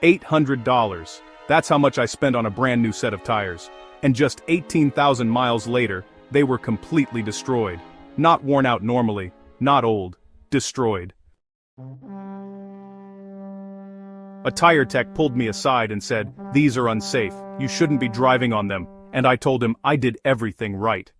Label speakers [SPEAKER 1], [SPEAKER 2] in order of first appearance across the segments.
[SPEAKER 1] $800. That's how much I spent on a brand new set of tires. And just 18,000 miles later, they were completely destroyed. Not worn out normally, not old, destroyed. A tire tech pulled me aside and said, "These are unsafe, you shouldn't be driving on them," and I told him I did everything right.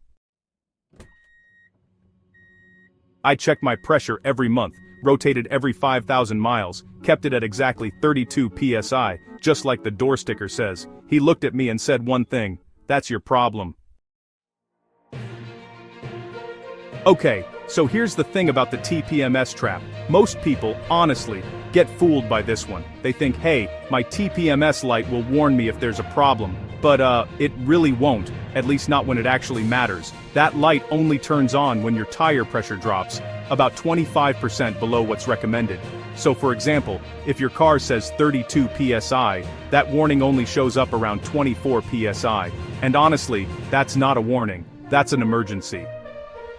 [SPEAKER 1] I checked my pressure every month, rotated every 5,000 miles, kept it at exactly 32 psi, just like the door sticker says. He looked at me and said one thing, "That's your problem." Okay, so here's the thing about the TPMS trap. Most people, honestly, get fooled by this one. They think, hey, my TPMS light will warn me if there's a problem. But it really won't, at least not when it actually matters. That light only turns on when your tire pressure drops, about 25% below what's recommended. So for example, if your car says 32 psi, that warning only shows up around 24 psi. And honestly, that's not a warning, that's an emergency.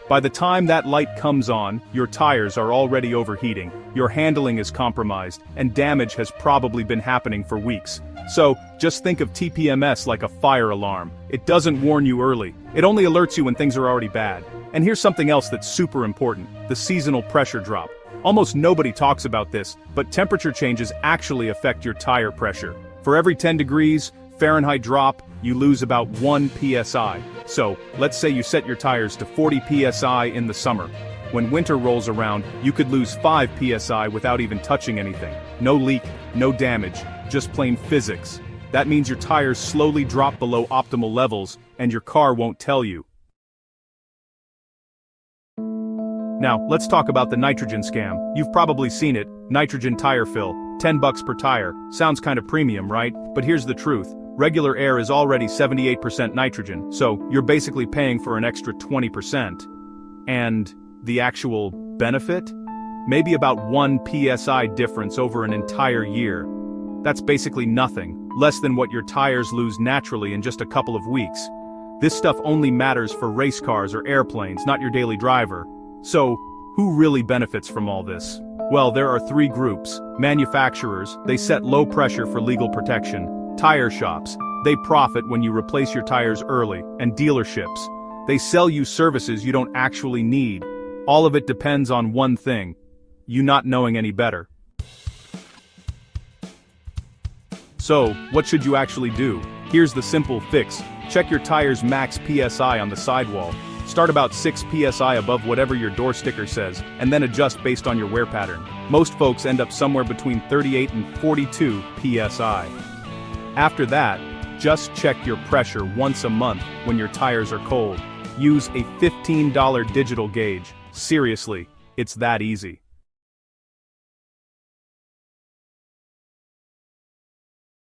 [SPEAKER 1] By the time that light comes on, your tires are already overheating, your handling is compromised, and damage has probably been happening for weeks. So, just think of TPMS like a fire alarm. It doesn't warn you early, it only alerts you when things are already bad. And here's something else that's super important, the seasonal pressure drop. Almost nobody talks about this, but temperature changes actually affect your tire pressure. For every 10 degrees Fahrenheit drop, you lose about 1 psi. So, let's say you set your tires to 40 psi in the summer. When winter rolls around, you could lose 5 psi without even touching anything. No leak, no damage, just plain physics. That means your tires slowly drop below optimal levels, and your car won't tell you. Now, let's talk about the nitrogen scam. You've probably seen it, nitrogen tire fill, $10 per tire. Sounds kind of premium, right? But here's the truth. Regular air is already 78% nitrogen, so you're basically paying for an extra 20%. And the actual benefit? Maybe about 1 psi difference over an entire year. That's basically nothing, less than what your tires lose naturally in just a couple of weeks. This stuff only matters for race cars or airplanes, not your daily driver. So, who really benefits from all this? Well, there are 3 groups. Manufacturers, they set low pressure for legal protection. Tire shops, they profit when you replace your tires early. And dealerships, they sell you services you don't actually need. All of it depends on one thing, you not knowing any better. So, what should you actually do? Here's the simple fix. Check your tire's max PSI on the sidewall. Start about 6 psi above whatever your door sticker says, and then adjust based on your wear pattern. Most folks end up somewhere between 38 and 42 psi. After that, just check your pressure once a month when your tires are cold. Use a $15 digital gauge. Seriously, it's that easy.